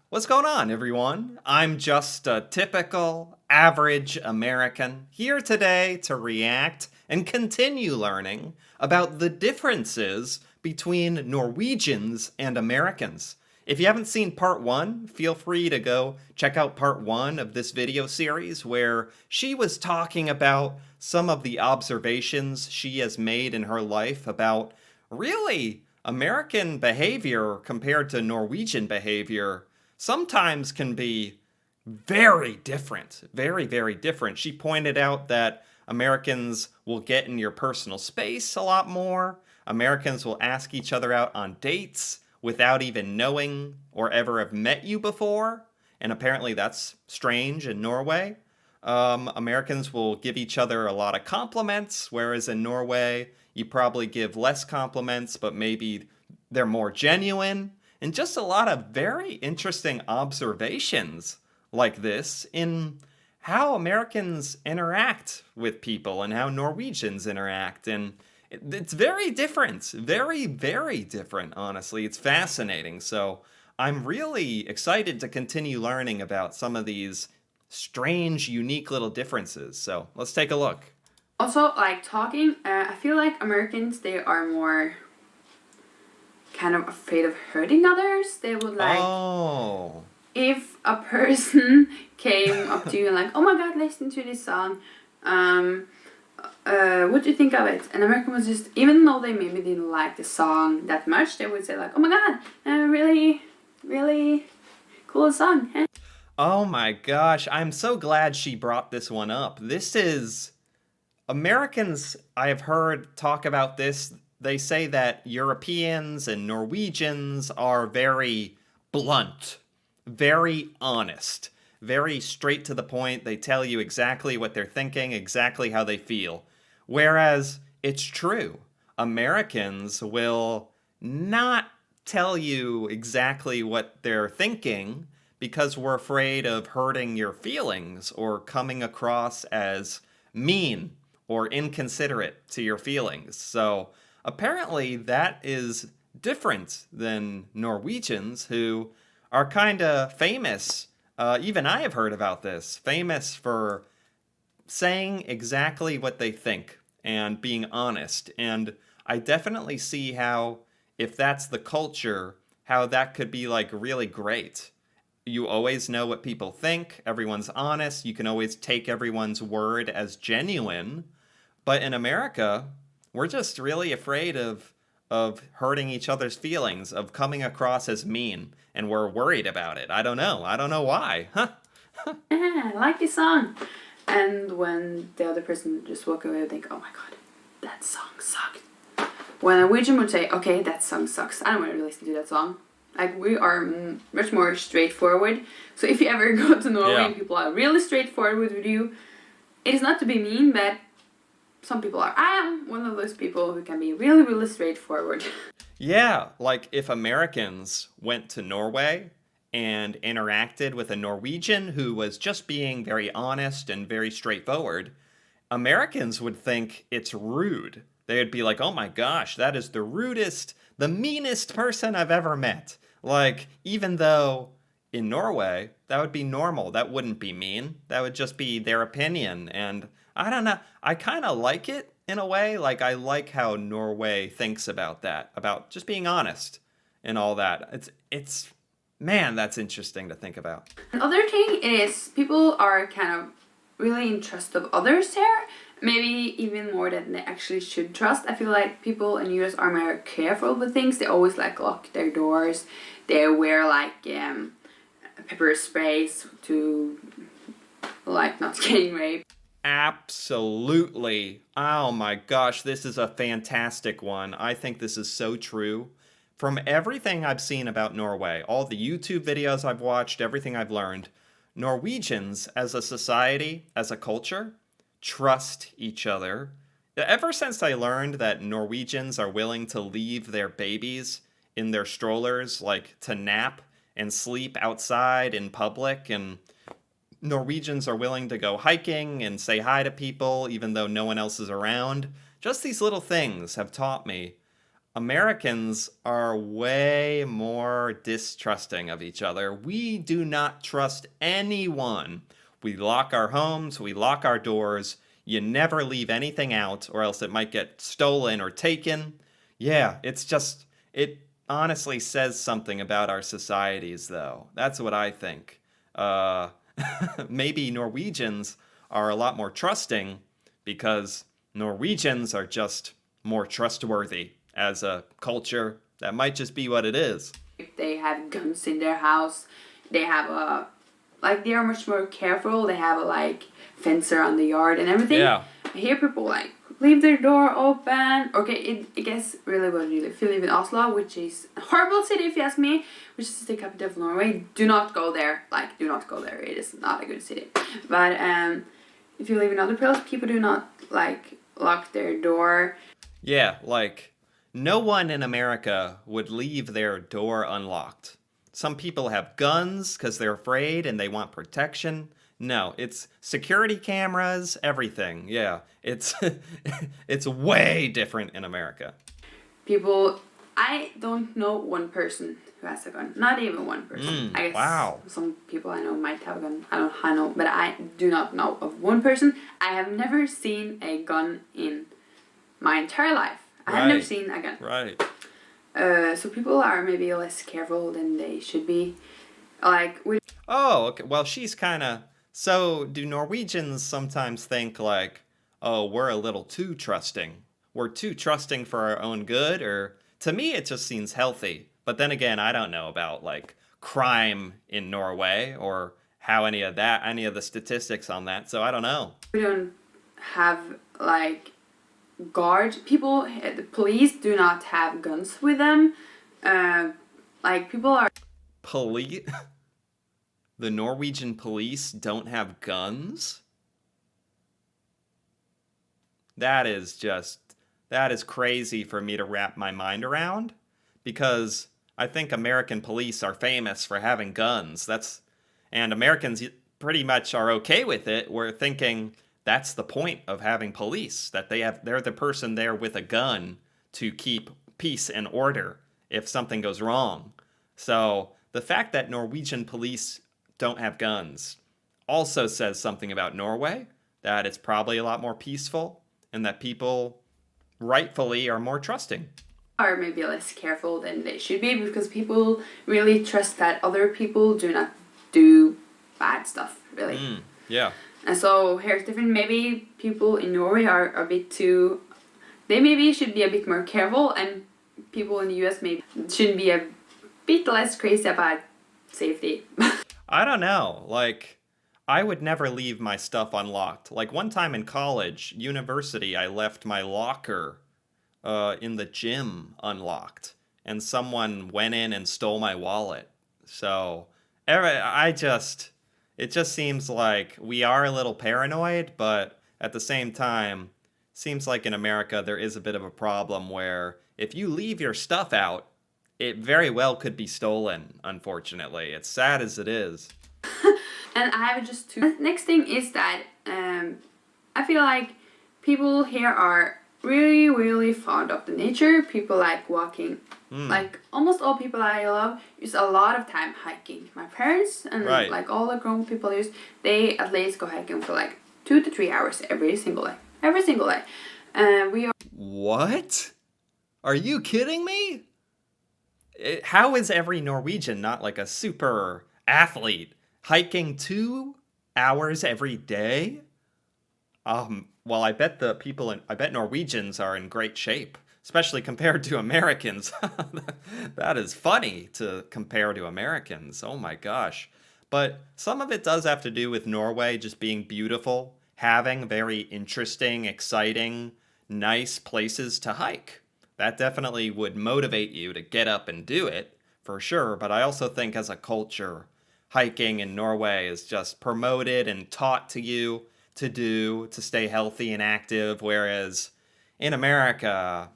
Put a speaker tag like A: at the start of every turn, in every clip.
A: What's going on, everyone? I'm just a typical, average American here today to react and continue learning about the differences between Norwegians and Americans. If you haven't seen part one, feel free to go check out part one of this video series where she was talking about some of the observations she has made in her life about really American behavior compared to Norwegian behavior sometimes can be very different. Very, very different. She pointed out that Americans will get in your personal space a lot more. Americans will ask each other out on dates without even knowing or ever have met you before. And apparently that's strange in Norway. Americans will give each other a lot of compliments, whereas in Norway, you probably give less compliments, but maybe they're more genuine. And just a lot of very interesting observations like this in how Americans interact with people and how Norwegians interact. And it's very different. Very, very different, honestly. It's fascinating. So I'm really excited to continue learning about some of these strange, unique little differences. So let's take a look.
B: Also, like talking, I feel like Americans, they are more kind of afraid of hurting others. They would like,
A: Oh.
B: if a person came up to you and like, oh my god, listen to this song, what do you think of it? And American was just, even though they maybe didn't like the song that much, they would say like, oh my god, really, really cool song.
A: Oh my gosh, I'm so glad she brought this one up. This is Americans, I have heard talk about this. They say that Europeans and Norwegians are very blunt, very honest, very straight to the point. They tell you exactly what they're thinking, exactly how they feel. Whereas it's true, Americans will not tell you exactly what they're thinking because we're afraid of hurting your feelings or coming across as mean or inconsiderate to your feelings. So apparently that is different than Norwegians, who are kind of famous. Even I have heard about this, famous for saying exactly what they think and being honest. And I definitely see how, if that's the culture, how that could be like really great. You always know what people think, everyone's honest, you can always take everyone's word as genuine. But in America, we're just really afraid of hurting each other's feelings, of coming across as mean, and we're worried about it. I don't know. I don't know why. Huh?
B: Yeah, I like this song. And when the other person just walk away and think, oh my god, that song sucked. When a Norwegian would say, okay, that song sucks, I don't want to listen to that song. Like, we are much more straightforward. So if you ever go to Norway and people are really straightforward with you, it is not to be mean, but some people are. I am one of those people who can be really, really straightforward.
A: Yeah, like if Americans went to Norway and interacted with a Norwegian who was just being very honest and very straightforward, Americans would think it's rude. They would be like, oh my gosh, that is the rudest, the meanest person I've ever met. Like, even though in Norway, that would be normal. That wouldn't be mean. That would just be their opinion. And I don't know. I kind of like it in a way. Like, I like how Norway thinks about that, about just being honest and all that. Man, that's interesting to think about.
B: Another thing is people are kind of really in trust of others here. Maybe even more than they actually should trust. I feel like people in US are more careful with things. They always like lock their doors. They wear like pepper sprays to like not getting raped.
A: Absolutely. Oh my gosh, this is a fantastic one. I think this is so true. From everything I've seen about Norway, all the YouTube videos I've watched, everything I've learned, Norwegians as a society, as a culture, trust each other. Ever since I learned that Norwegians are willing to leave their babies in their strollers, like to nap and sleep outside in public, and Norwegians are willing to go hiking and say hi to people even though no one else is around. Just these little things have taught me Americans are way more distrusting of each other. We do not trust anyone. We lock our homes, we lock our doors. You never leave anything out, or else it might get stolen or taken. Yeah, it honestly says something about our societies, though. That's what I think. Uh, Maybe Norwegians are a lot more trusting because Norwegians are just more trustworthy as a culture. That might just be what it is.
B: If they have guns in their house, they have a like they are much more careful. They have a like fence around the yard and everything.
A: Yeah.
B: I hear people like leave their door open. Okay, it gets really well. If you live in Oslo, which is a horrible city if you ask me, which is the capital of Norway, do not go there. Like, do not go there. It is not a good city. But if you live in other places, people do not like lock their door.
A: Yeah, like no one in America would leave their door unlocked. Some people have guns because they're afraid and they want protection. No, it's security cameras, everything. Yeah, it's it's way different in America.
B: People, I don't know one person who has a gun. Not even one person. I guess
A: wow.
B: some people I know might have a gun. I know, but I do not know of one person. I have never seen a gun in my entire life. I have never seen a gun.
A: Right.
B: So people are maybe less careful than they should be. Like,
A: Oh, okay. Well, she's kind of. So, do Norwegians sometimes think like, oh, we're a little too trusting? We're too trusting for our own good? Or to me, it just seems healthy. But then again, I don't know about like crime in Norway or how any of the statistics on that. So I don't know.
B: we don't have like guard people. The police do not have guns with them. Like people are.
A: Police. The Norwegian police don't have guns? That is crazy for me to wrap my mind around because I think American police are famous for having guns. And Americans pretty much are okay with it. We're thinking that's the point of having police, that they're the person there with a gun to keep peace and order if something goes wrong. So, the fact that Norwegian police don't have guns also says something about Norway, that it's probably a lot more peaceful and that people rightfully are more trusting.
B: Are maybe less careful than they should be because people really trust that other people do not do bad stuff, really.
A: Yeah.
B: And so here's different. Maybe people in Norway are a bit too. They maybe should be a bit more careful, and people in the US maybe shouldn't be a bit less crazy about safety.
A: I don't know. Like, I would never leave my stuff unlocked. Like, one time in college, university, I left my locker in the gym unlocked. And someone went in and stole my wallet. So, it just seems like we are a little paranoid, but at the same time, seems like in America there is a bit of a problem where if you leave your stuff out, it very well could be stolen, unfortunately. It's sad as it is.
B: And I have just two. Next thing is that I feel like people here are really, really fond of the nature. People like walking. Like almost all people I love use a lot of time hiking. My parents and like all the grown people use, they at least go hiking for like 2 to 3 hours every single day. Every single day. We are.
A: What? Are you kidding me? How is every Norwegian not like a super athlete hiking 2 hours every day? Well, I bet Norwegians are in great shape, especially compared to Americans. That is funny to compare to Americans. Oh my gosh. But some of it does have to do with Norway just being beautiful, having very interesting, exciting, nice places to hike. That definitely would motivate you to get up and do it, for sure. But I also think as a culture, hiking in Norway is just promoted and taught to you to do to stay healthy and active, whereas in America,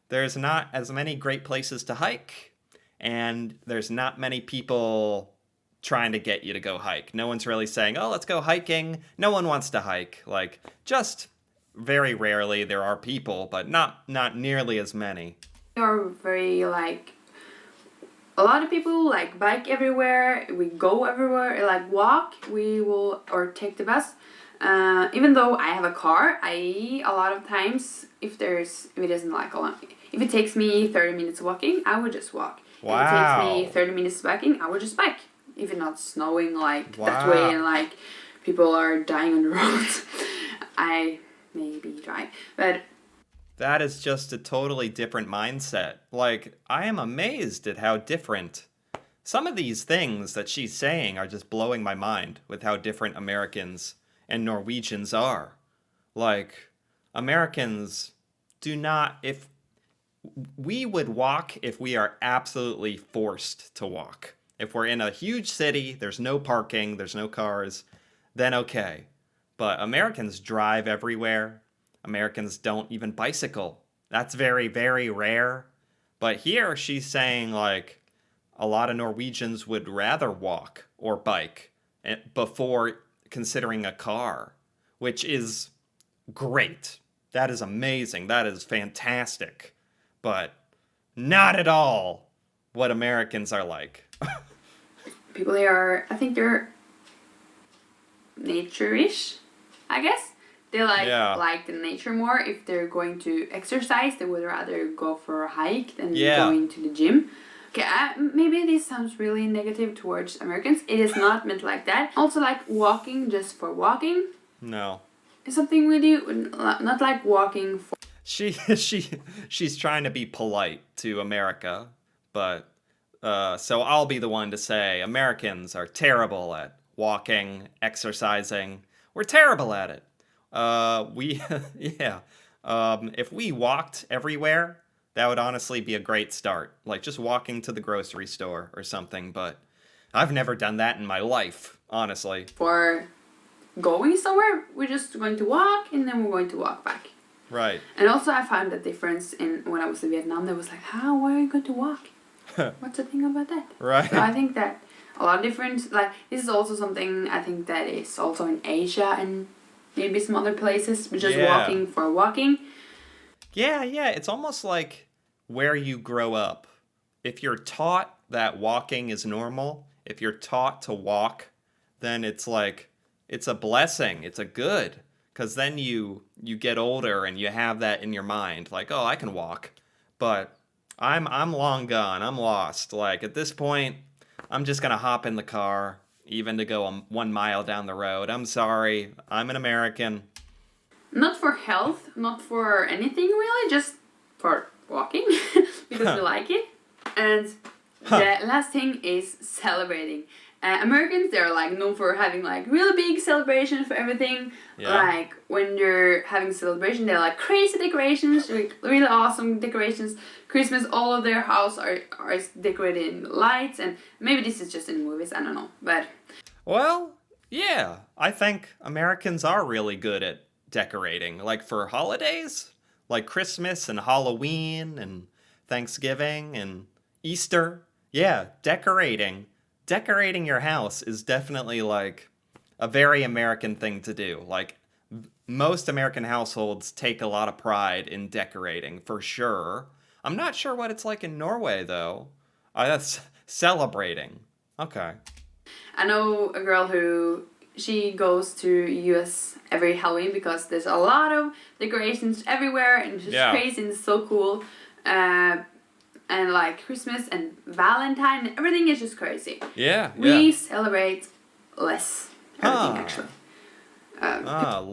A: there's not as many great places to hike, and there's not many people trying to get you to go hike. No one's really saying, oh, let's go hiking. No one wants to hike. Like, just very rarely there are people, but not nearly as many.
B: are very like a lot of people like bike everywhere. We go everywhere, like walk. We will or take the bus. Even though I have a car, I a lot of times if it isn't like a long, if it takes me 30 minutes walking, I would just walk. If it takes me
A: Wow.
B: 30 minutes biking, I would just bike. If it's not snowing like that way
A: Wow.
B: and like people are dying on the road, I maybe drive. But
A: That is just a totally different mindset. Like, I am amazed at how different some of these things that she's saying are just blowing my mind with how different Americans and Norwegians are. Like, Americans do not, if we would walk if we are absolutely forced to walk. If we're in a huge city, there's no parking, there's no cars, then okay. But Americans drive everywhere. Americans don't even bicycle. That's very, very rare. But here she's saying, like, a lot of Norwegians would rather walk or bike before considering a car, which is great. That is amazing. That is fantastic. But not at all what Americans are like.
B: people here are, I think they're nature-ish, I guess. They
A: Yeah.
B: like the nature more. If they're going to exercise, they would rather go for a hike than
A: Yeah.
B: going to the gym. Okay, maybe this sounds really negative towards Americans. It is not meant like that. Also, like walking just for walking
A: No.
B: is something we do. Not like walking for.
A: She's trying to be polite to America, but so I'll be the one to say Americans are terrible at walking, exercising. We're terrible at it. We yeah. If we walked everywhere, that would honestly be a great start. Like just walking to the grocery store or something, but I've never done that in my life, honestly.
B: For going somewhere, we're just going to walk and then we're going to walk back.
A: Right.
B: And also, I found that difference in when I was in Vietnam. There was like, how? Why are you going to walk? What's the thing about that?
A: Right.
B: So I think that a lot of different. Like this is also something I think that is also in Asia and maybe some other places. But just
A: Yeah.
B: walking for walking.
A: Yeah, yeah. It's almost like where you grow up. If you're taught that walking is normal, if you're taught to walk, then it's like it's a blessing. It's a good. Because then you get older and you have that in your mind, like, oh, I can walk. But I'm long gone. I'm lost. Like at this point, I'm just gonna hop in the car, even to go 1 mile down the road. I'm sorry. I'm an American.
B: Not for health, not for anything really, just for walking because we like it. And the last thing is celebrating. Americans, they're like known for having like really big celebrations for everything.
A: Yeah.
B: Like when you're having a celebration, they're like crazy decorations, like really awesome decorations. Christmas, all of their house are decorated in lights, and maybe this is just in movies, I don't know. But
A: Well, yeah. I think Americans are really good at decorating. Like for holidays, like Christmas and Halloween and Thanksgiving and Easter. Yeah, decorating. Decorating your house is definitely like a very American thing to do. Like most American households take a lot of pride in decorating for sure. I'm not sure what it's like in Norway though. That's celebrating. Okay.
B: I know a girl who she goes to US every Halloween because there's a lot of decorations everywhere and it's just
A: Yeah.
B: crazy and it's so cool. And like Christmas and Valentine, everything is just crazy.
A: Yeah.
B: We
A: Yeah.
B: celebrate less everything
A: Huh.
B: actually.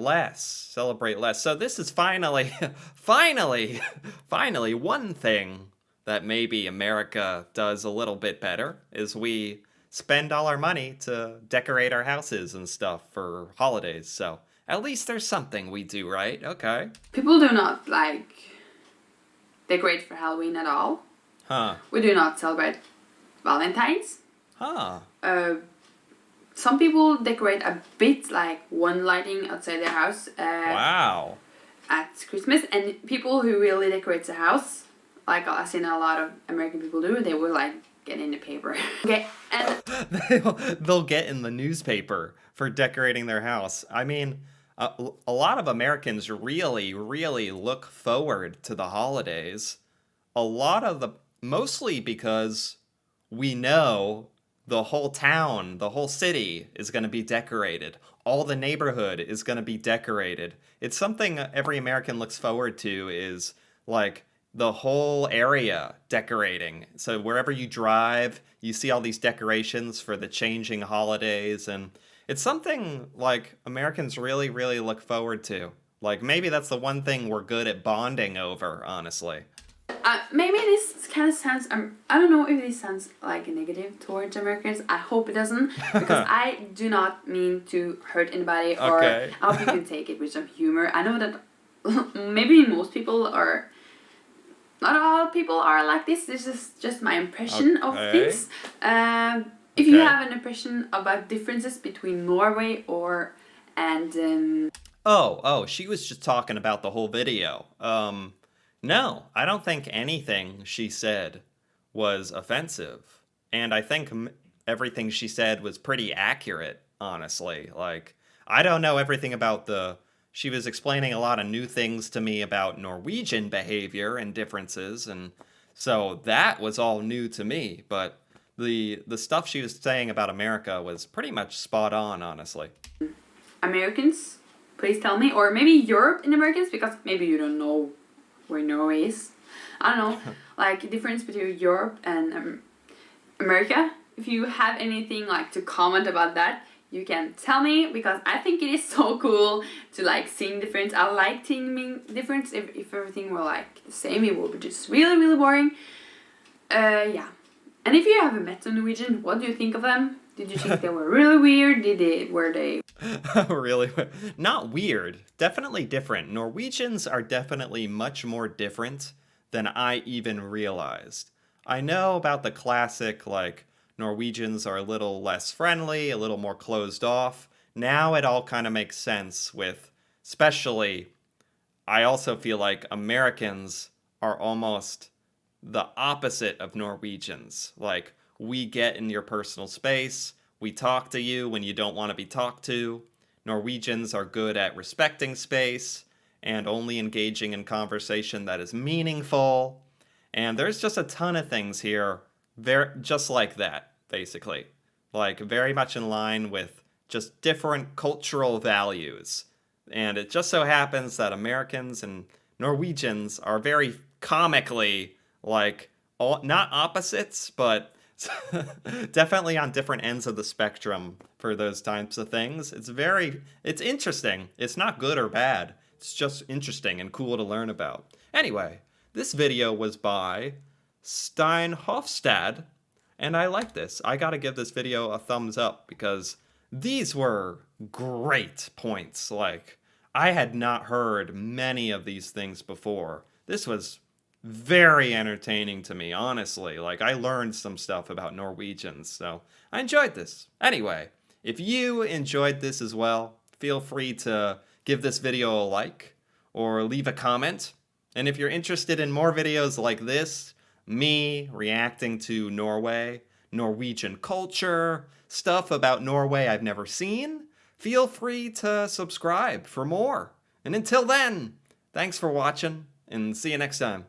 A: Less. Celebrate less. So this is finally, finally one thing that maybe America does a little bit better is we spend all our money to decorate our houses and stuff for holidays. So at least there's something we do, right? Okay.
B: People do not like decorate for Halloween at all.
A: Huh.
B: We do not celebrate Valentine's.
A: Huh.
B: Some people decorate a bit, like one lighting outside their house
A: Wow.
B: at Christmas, and people who really decorate the house, like I've seen a lot of American people do, they will like get in the paper. Okay, and
A: They'll get in the newspaper for decorating their house. I mean, a lot of Americans really, really look forward to the holidays. a lot of the, mostly because we know the whole town, the whole city is going to be decorated. All the neighborhood is going to be decorated. It's something every American looks forward to is like the whole area decorating. So wherever you drive, you see all these decorations for the changing holidays and it's something like Americans really really look forward to. Like maybe that's the one thing we're good at bonding over, honestly.
B: Maybe this kind of sounds. I don't know if this sounds like negative towards Americans. I hope it doesn't, because I do not mean to hurt anybody, or
A: Okay.
B: I hope you can take it with some humor. I know that maybe most people are. Not all people are like this. This is just my impression of
A: Okay.
B: things. If you
A: Okay.
B: have an impression about differences between Norway and
A: Oh, she was just talking about the whole video. No, I don't think anything she said was offensive. And I think everything she said was pretty accurate, honestly. Like, I don't know everything about the. She was explaining a lot of new things to me about Norwegian behavior and differences, and so that was all new to me. But the stuff she was saying about America was pretty much spot on, honestly.
B: Americans, please tell me, or maybe Europe and Americans, because maybe you don't know where Norway is. I don't know, like difference between Europe and America. If you have anything like to comment about that, you can tell me, because I think it is so cool to like seeing difference. I like seeing difference. If everything were like the same, it would be just really really boring. Yeah. And if you haven't met a Norwegian, what do you think of them? Did you think they were really weird? Were they?
A: Really? Not weird. Definitely different. Norwegians are definitely much more different than I even realized. I know about the classic, like, Norwegians are a little less friendly, a little more closed off. Now it all kind of makes sense with, especially, I also feel like Americans are almost the opposite of Norwegians. Like, we get in your personal space, we talk to you when you don't want to be talked to. Norwegians are good at respecting space and only engaging in conversation that is meaningful. And there's just a ton of things here, just like that, basically. Like, very much in line with just different cultural values. And it just so happens that Americans and Norwegians are very comically like not opposites, but definitely on different ends of the spectrum for those types of things. It's interesting. It's not good or bad. It's just interesting and cool to learn about. Anyway, this video was by Steinhofstad, and I like this. I gotta give this video a thumbs up because these were great points. Like, I had not heard many of these things before. This was very entertaining to me, honestly. Like, I learned some stuff about Norwegians, so I enjoyed this. Anyway, if you enjoyed this as well, feel free to give this video a like or leave a comment. And if you're interested in more videos like this, me reacting to Norway, Norwegian culture, stuff about Norway I've never seen, feel free to subscribe for more. And until then, thanks for watching, and see you next time.